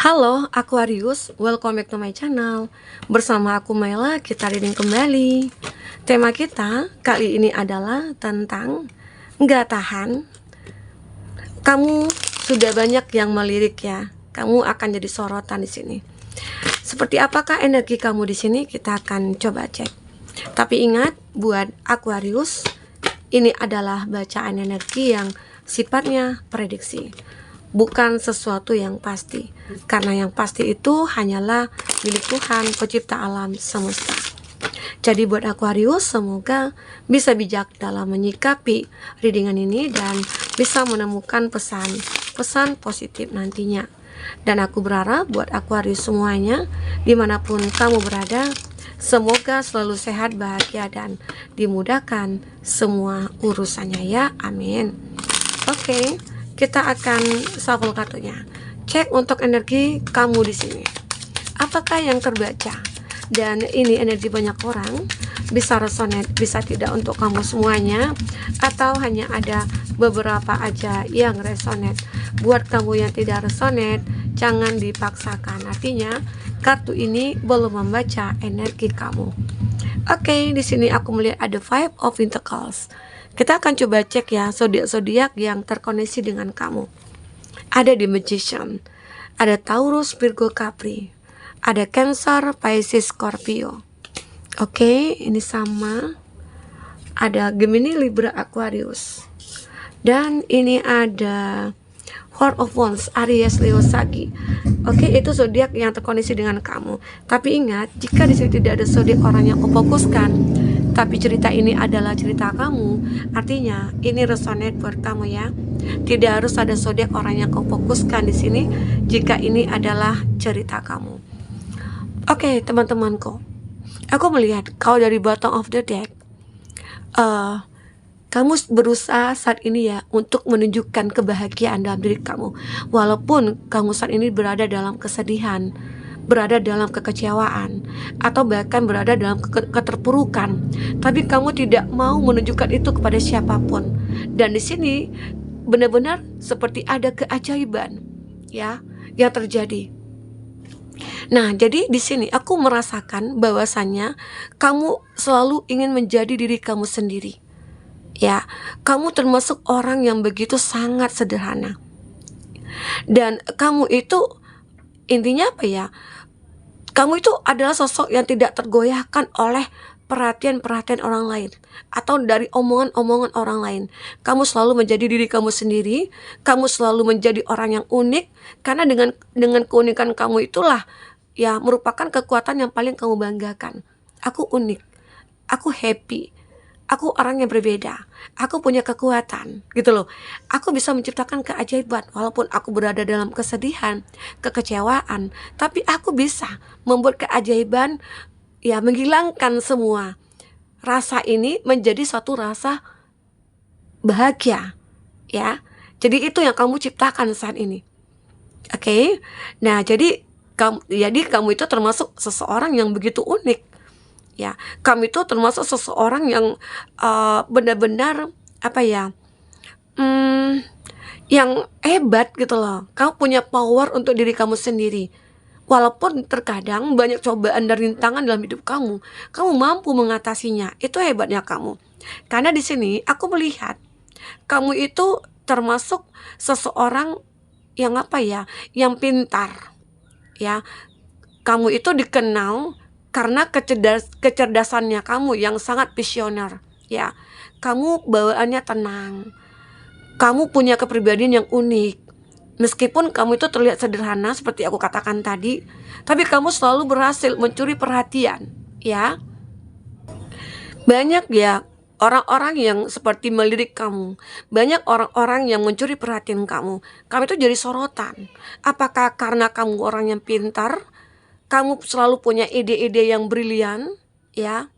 Halo Aquarius, welcome back to my channel. Bersama aku Mela, kita reading kembali. Tema kita kali ini adalah tentang nggak tahan. Kamu sudah banyak yang melirik ya. Kamu akan jadi sorotan di sini. Seperti apakah energi kamu di sini? Kita akan coba cek. Tapi ingat, buat Aquarius, ini adalah bacaan energi yang sifatnya prediksi, bukan sesuatu yang pasti, karena yang pasti itu hanyalah milik Tuhan, pencipta alam semesta. Jadi buat Aquarius, semoga bisa bijak dalam menyikapi readingan ini dan bisa menemukan pesan positif nantinya. Dan aku berharap buat Aquarius semuanya, dimanapun kamu berada, semoga selalu sehat, bahagia, dan dimudahkan semua urusannya ya, amin. Oke, kita akan shuffle kartunya. Cek untuk energi kamu di sini. Apakah yang terbaca? Dan ini energi banyak orang, bisa resonate, bisa tidak untuk kamu semuanya, atau hanya ada beberapa aja yang resonate. Buat kamu yang tidak resonate, jangan dipaksakan. Artinya, kartu ini belum membaca energi kamu. Oke, di sini aku melihat ada Five of Pentacles. Kita akan coba cek ya zodiak-zodiak yang terkoneksi dengan kamu. Ada The Magician, ada Taurus, Virgo, Capri, ada Cancer, Pisces, Scorpio. Oke, ini sama. Ada Gemini, Libra, Aquarius. Dan ini ada Four of Wands, Aries, Leo, Sagi. Oke, itu zodiak yang terkoneksi dengan kamu. Tapi ingat, jika di sini tidak ada zodiak orang yang kau fokuskan, tapi cerita ini adalah cerita kamu, artinya ini resonate buat kamu ya. Tidak harus ada zodiak orang yang kau fokuskan di sini jika ini adalah cerita kamu. Oke, teman-temanku, aku melihat kau dari bottom of the deck. Kamu berusaha saat ini ya untuk menunjukkan kebahagiaan dalam diri kamu, walaupun kamu saat ini berada dalam kesedihan, berada dalam kekecewaan, atau bahkan berada dalam keterpurukan, tapi kamu tidak mau menunjukkan itu kepada siapapun. Dan di sini benar-benar seperti ada keajaiban ya yang terjadi. Nah, jadi di sini aku merasakan bahwasannya kamu selalu ingin menjadi diri kamu sendiri. Ya, kamu termasuk orang yang begitu sangat sederhana. Dan kamu itu intinya apa ya? Kamu itu adalah sosok yang tidak tergoyahkan oleh perhatian-perhatian orang lain atau dari omongan-omongan orang lain. Kamu selalu menjadi diri kamu sendiri. Kamu selalu menjadi orang yang unik, karena dengan keunikan kamu itulah ya merupakan kekuatan yang paling kamu banggakan. Aku unik, aku happy, aku orang yang berbeda, aku punya kekuatan, gitu loh. Aku bisa menciptakan keajaiban walaupun aku berada dalam kesedihan, kekecewaan, tapi aku bisa membuat keajaiban, ya menghilangkan semua rasa ini menjadi suatu rasa bahagia, ya. Jadi itu yang kamu ciptakan saat ini. Oke. Nah, jadi kamu itu termasuk seseorang yang begitu unik. Ya, kamu itu termasuk seseorang yang benar-benar apa ya, yang hebat gitu loh. Kamu punya power untuk diri kamu sendiri. Walaupun terkadang banyak cobaan dan rintangan dalam hidup kamu mampu mengatasinya. Itu hebatnya kamu. Karena di sini aku melihat kamu itu termasuk seseorang yang apa ya, yang pintar. Ya, kamu itu dikenal karena kecerdasannya kamu yang sangat visioner. Ya, kamu bawaannya tenang. Kamu punya kepribadian yang unik. Meskipun kamu itu terlihat sederhana seperti aku katakan tadi, tapi kamu selalu berhasil mencuri perhatian, ya. Banyak ya orang-orang yang seperti melirik kamu. Banyak orang-orang yang mencuri perhatian kamu. Kamu itu jadi sorotan. Apakah karena kamu orang yang pintar? Kamu selalu punya ide-ide yang brilian, ya.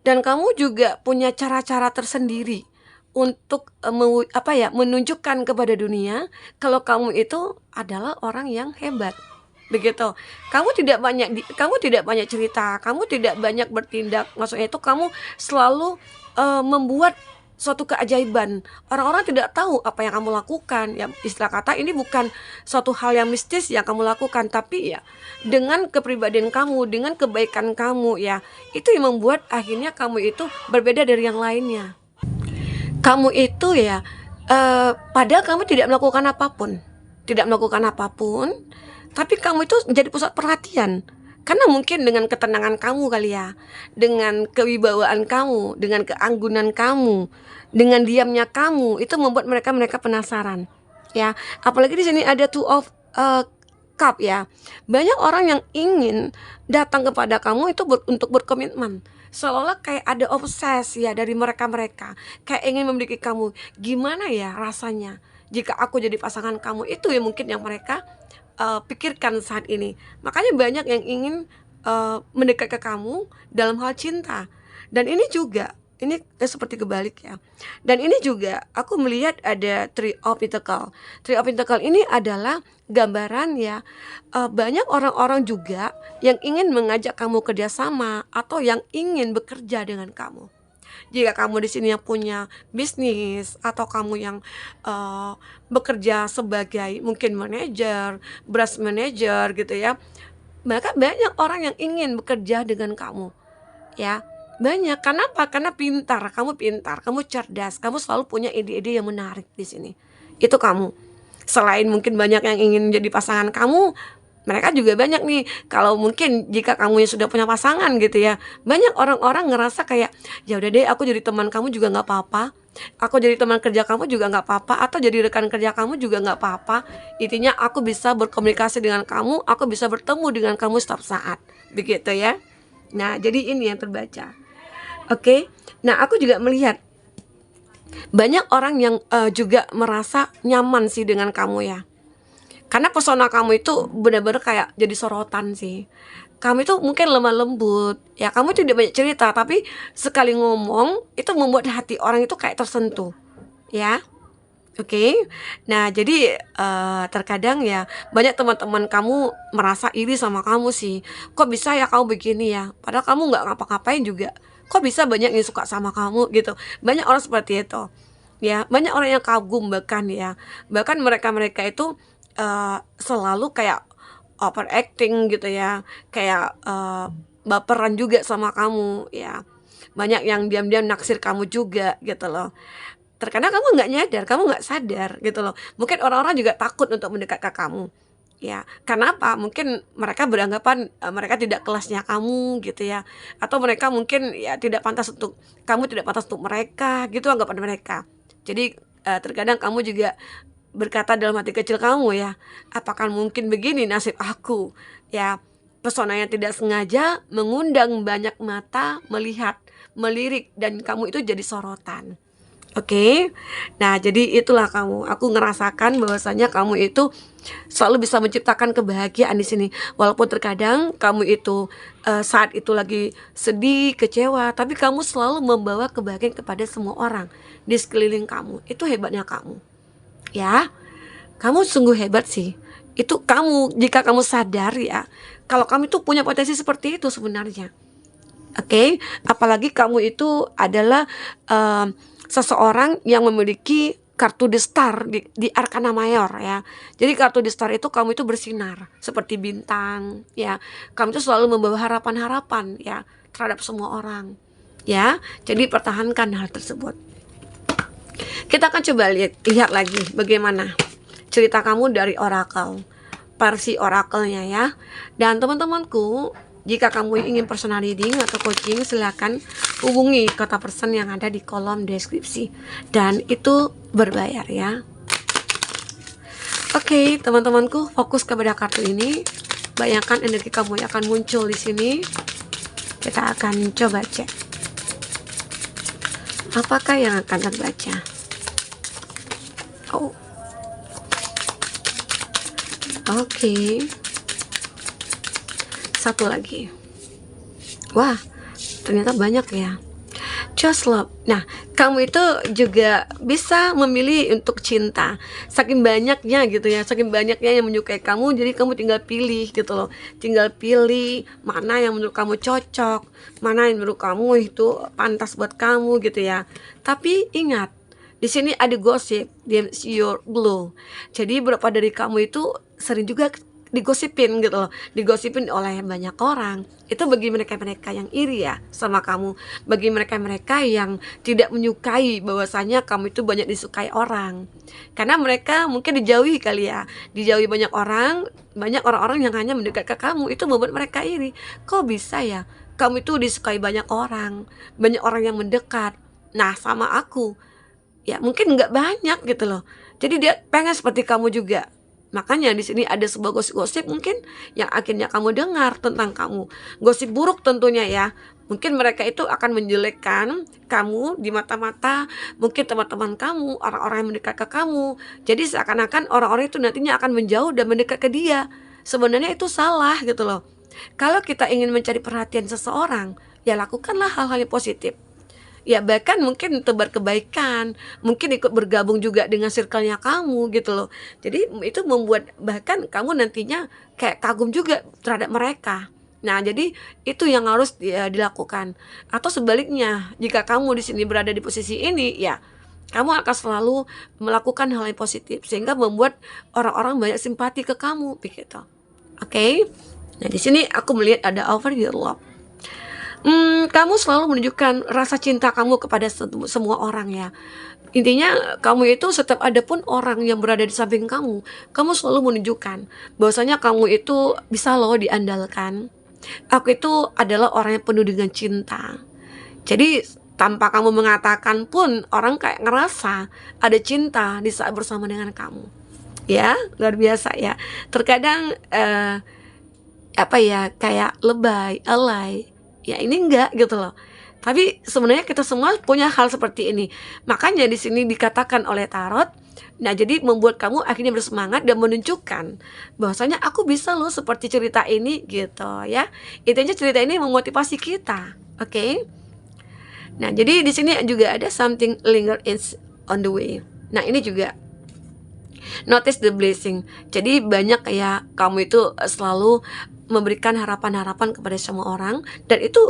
Dan kamu juga punya cara-cara tersendiri untuk menunjukkan kepada dunia kalau kamu itu adalah orang yang hebat. Begitu. Kamu tidak banyak cerita, kamu tidak banyak bertindak. Maksudnya itu kamu selalu membuat suatu keajaiban. Orang-orang tidak tahu apa yang kamu lakukan. Ya, istilah kata ini bukan suatu hal yang mistis yang kamu lakukan, tapi ya dengan kepribadian kamu, dengan kebaikan kamu ya, itu yang membuat akhirnya kamu itu berbeda dari yang lainnya. Kamu itu ya padahal kamu tidak melakukan apapun. Tidak melakukan apapun, tapi kamu itu menjadi pusat perhatian. Karena mungkin dengan ketenangan kamu kali ya, dengan kewibawaan kamu, dengan keanggunan kamu, dengan diamnya kamu, itu membuat mereka penasaran. Ya, apalagi di sini ada two of cup ya. Banyak orang yang ingin datang kepada kamu itu untuk berkomitmen. Seolah kayak ada obses ya dari mereka, kayak ingin memiliki kamu. Gimana ya rasanya jika aku jadi pasangan kamu? Itu ya mungkin yang mereka pikirkan saat ini. Makanya banyak yang ingin mendekat ke kamu dalam hal cinta. Dan ini juga seperti kebalik ya. Dan ini juga aku melihat ada Three of Pentacles. Three of Pentacles ini adalah gambaran ya, banyak orang-orang juga yang ingin mengajak kamu kerjasama atau yang ingin bekerja dengan kamu. Jika kamu di sini yang punya bisnis atau kamu yang bekerja sebagai mungkin manajer, branch manager gitu ya, maka banyak orang yang ingin bekerja dengan kamu ya. Banyak. Kenapa? Karena pintar, kamu cerdas, kamu selalu punya ide-ide yang menarik di sini. Itu kamu. Selain mungkin banyak yang ingin jadi pasangan kamu, mereka juga banyak nih. Kalau mungkin jika kamu yang sudah punya pasangan gitu ya, banyak orang-orang ngerasa kayak, ya udah deh, aku jadi teman kamu juga nggak apa-apa, aku jadi teman kerja kamu juga nggak apa-apa, atau jadi rekan kerja kamu juga nggak apa-apa. Intinya aku bisa berkomunikasi dengan kamu, aku bisa bertemu dengan kamu setiap saat, begitu ya. Nah, jadi ini yang terbaca. Oke. Nah, aku juga melihat banyak orang yang juga merasa nyaman sih dengan kamu ya. Karena pesona kamu itu benar-benar kayak jadi sorotan sih. Kamu itu mungkin lemah lembut, ya kamu tidak banyak cerita, tapi sekali ngomong itu membuat hati orang itu kayak tersentuh, ya. Oke. Nah, jadi terkadang ya banyak teman-teman kamu merasa iri sama kamu sih. Kok bisa ya kamu begini ya? Padahal kamu nggak ngapa-ngapain juga. Kok bisa banyak yang suka sama kamu gitu? Banyak orang seperti itu. Ya, banyak orang yang kagum bahkan ya. Bahkan mereka itu selalu kayak overacting gitu ya, kayak baperan juga sama kamu ya. Banyak yang diam-diam naksir kamu juga gitu loh. Terkadang kamu nggak nyadar, kamu nggak sadar gitu loh. Mungkin orang-orang juga takut untuk mendekat ke kamu ya. Karena apa? Mungkin mereka beranggapan mereka tidak kelasnya kamu gitu ya, atau mereka mungkin ya tidak pantas untuk kamu, tidak pantas untuk mereka gitu anggapan mereka. Jadi terkadang kamu juga berkata dalam hati kecil kamu ya, apakah mungkin begini nasib aku ya. Pesona yang tidak sengaja mengundang banyak mata melihat, melirik, dan kamu itu jadi sorotan. Oke. Nah, jadi itulah kamu. Aku ngerasakan bahwasanya kamu itu selalu bisa menciptakan kebahagiaan di sini. Walaupun terkadang kamu itu saat itu lagi sedih, kecewa, tapi kamu selalu membawa kebahagiaan kepada semua orang di sekeliling kamu. Itu hebatnya kamu. Ya. Kamu sungguh hebat sih. Itu kamu, jika kamu sadar ya, kalau kamu itu punya potensi seperti itu sebenarnya. Oke. Apalagi kamu itu adalah seseorang yang memiliki kartu The Star di Arkana Mayor ya. Jadi kartu The Star itu kamu itu bersinar seperti bintang ya. Kamu itu selalu membawa harapan-harapan ya terhadap semua orang ya. Jadi pertahankan hal tersebut. Kita akan coba lihat lagi bagaimana cerita kamu dari oracle, versi oracle-nya ya. Dan teman-temanku, jika kamu ingin personal reading atau coaching, silakan hubungi kontak person yang ada di kolom deskripsi. Dan itu berbayar ya. Oke, teman-temanku, fokus kepada kartu ini. Bayangkan energi kamu yang akan muncul di sini. Kita akan coba cek. Apakah yang akan terbaca? Oh. Oke. Satu lagi. Wah, ternyata banyak ya. Just love. Nah, kamu itu juga bisa memilih untuk cinta. Saking banyaknya gitu ya, saking banyaknya yang menyukai kamu, jadi kamu tinggal pilih gitu loh. Tinggal pilih mana yang menurut kamu cocok, mana yang menurut kamu itu pantas buat kamu gitu ya. Tapi ingat, di sini ada gosip, it's your blue. Jadi beberapa dari kamu itu sering juga digosipin gitu loh, digosipin oleh banyak orang. Itu bagi mereka-mereka yang iri ya sama kamu, bagi mereka-mereka yang tidak menyukai bahwasanya kamu itu banyak disukai orang, karena mereka mungkin dijauhi kali ya, dijauhi banyak orang-orang yang hanya mendekat ke kamu. Itu membuat mereka iri, kok bisa ya kamu itu disukai banyak orang yang mendekat. Nah, sama aku ya mungkin nggak banyak gitu loh, jadi dia pengen seperti kamu juga. Makanya di sini ada sebuah gosip-gosip mungkin yang akhirnya kamu dengar tentang kamu. Gosip buruk tentunya ya. Mungkin mereka itu akan menjelekkan kamu di mata-mata mungkin teman-teman kamu, orang-orang yang mendekat ke kamu. Jadi seakan-akan orang-orang itu nantinya akan menjauh dan mendekat ke dia. Sebenarnya itu salah gitu loh. Kalau kita ingin mencari perhatian seseorang, ya lakukanlah hal-hal yang positif. Ya bahkan mungkin tebar kebaikan, mungkin ikut bergabung juga dengan circle-nya kamu gitu loh. Jadi itu membuat bahkan kamu nantinya kayak kagum juga terhadap mereka. Nah, jadi itu yang harus dilakukan. Atau sebaliknya, jika kamu di sini berada di posisi ini, ya kamu akan selalu melakukan hal yang positif sehingga membuat orang-orang banyak simpati ke kamu begitu. Oke? Nah, di sini aku melihat ada over your love. Kamu selalu menunjukkan rasa cinta kamu kepada semua orang ya. Intinya kamu itu setiap ada pun orang yang berada di samping kamu selalu menunjukkan bahwasanya kamu itu bisa loh diandalkan. Aku itu adalah orang yang penuh dengan cinta. Jadi tanpa kamu mengatakan pun orang kayak ngerasa ada cinta di saat bersama dengan kamu. Ya, luar biasa ya. Terkadang kayak lebay, alay. Ya ini enggak gitu loh. Tapi sebenarnya kita semua punya hal seperti ini. Makanya di sini dikatakan oleh tarot, nah jadi membuat kamu akhirnya bersemangat dan menunjukkan bahwasanya aku bisa loh seperti cerita ini gitu ya. Intinya cerita ini memotivasi kita. Oke? Nah, jadi di sini juga ada something linger is on the way. Nah, ini juga notice the blessing. Jadi banyak kayak kamu itu selalu memberikan harapan-harapan kepada semua orang, dan itu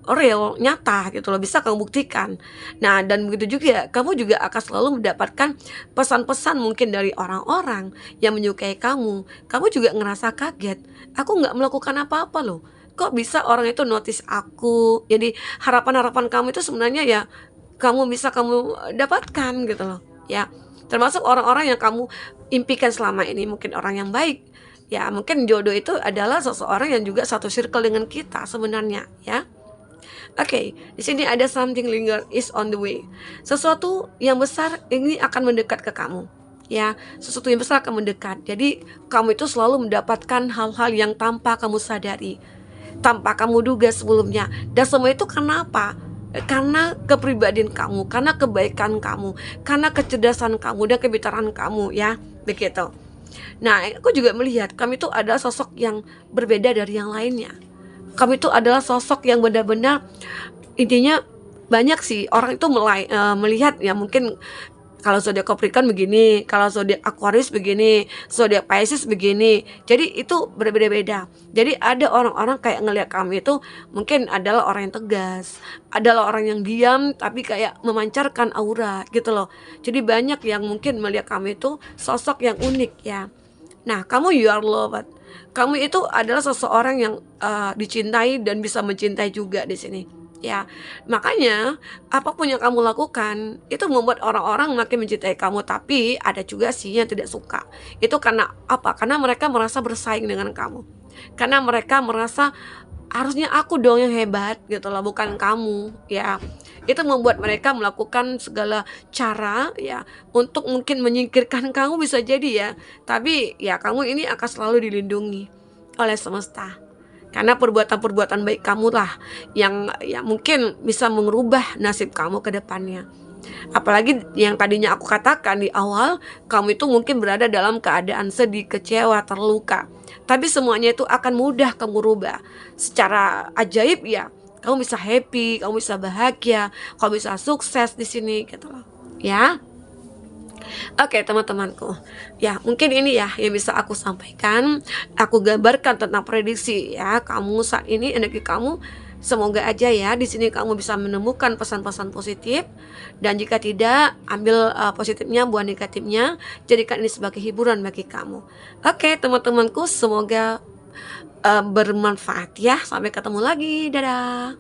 real, nyata gitu loh, bisa kamu buktikan. Nah, dan begitu juga kamu juga akan selalu mendapatkan pesan-pesan mungkin dari orang-orang yang menyukai kamu. Kamu juga ngerasa kaget, aku nggak melakukan apa-apa loh, kok bisa orang itu notice aku. Jadi harapan-harapan kamu itu sebenarnya ya kamu bisa kamu dapatkan gitu loh ya. Termasuk orang-orang yang kamu impikan selama ini, mungkin orang yang baik. Ya, mungkin jodoh itu adalah seseorang yang juga satu circle dengan kita sebenarnya ya. Oke, di sini ada something linger is on the way. Sesuatu yang besar ini akan mendekat ke kamu. Ya, sesuatu yang besar akan mendekat. Jadi, kamu itu selalu mendapatkan hal-hal yang tanpa kamu sadari, tanpa kamu duga sebelumnya. Dan semua itu kenapa? Karena kepribadian kamu, karena kebaikan kamu, karena kecerdasan kamu dan kepintaran kamu ya, begitu. Nah, aku juga melihat kamu itu adalah sosok yang berbeda dari yang lainnya. Kamu itu adalah sosok yang benar-benar, intinya banyak sih orang itu melihat ya, mungkin kalau zodiak Capricorn begini, kalau zodiak Aquarius begini, zodiak Pisces begini. Jadi itu berbeda-beda. Jadi ada orang-orang kayak ngelihat kamu itu mungkin adalah orang yang tegas, adalah orang yang diam tapi kayak memancarkan aura gitu loh. Jadi banyak yang mungkin melihat kamu itu sosok yang unik ya. Nah, kamu you are loved. Kamu itu adalah seseorang yang dicintai dan bisa mencintai juga di sini. Ya, makanya apapun yang kamu lakukan itu membuat orang-orang makin mencintai kamu. Tapi ada juga sih yang tidak suka. Itu karena apa? Karena mereka merasa bersaing dengan kamu. Karena mereka merasa harusnya aku dong yang hebat gitu loh, bukan kamu ya. Itu membuat mereka melakukan segala cara ya untuk mungkin menyingkirkan kamu, bisa jadi ya. Tapi ya kamu ini akan selalu dilindungi oleh semesta. Karena perbuatan-perbuatan baik kamu lah yang mungkin bisa mengubah nasib kamu ke depannya. Apalagi yang tadinya aku katakan di awal, kamu itu mungkin berada dalam keadaan sedih, kecewa, terluka. Tapi semuanya itu akan mudah kamu rubah. Secara ajaib ya, Kamu bisa happy, kamu bisa bahagia, kamu bisa sukses di sini gitu loh. Ya. Oke, teman-temanku. Ya, mungkin ini ya yang bisa aku sampaikan. Aku gambarkan tentang prediksi ya. Kamu saat ini energi kamu semoga aja ya di sini kamu bisa menemukan pesan-pesan positif, dan jika tidak, ambil positifnya, buang negatifnya, jadikan ini sebagai hiburan bagi kamu. Oke, teman-temanku, semoga bermanfaat ya. Sampai ketemu lagi. Dadah.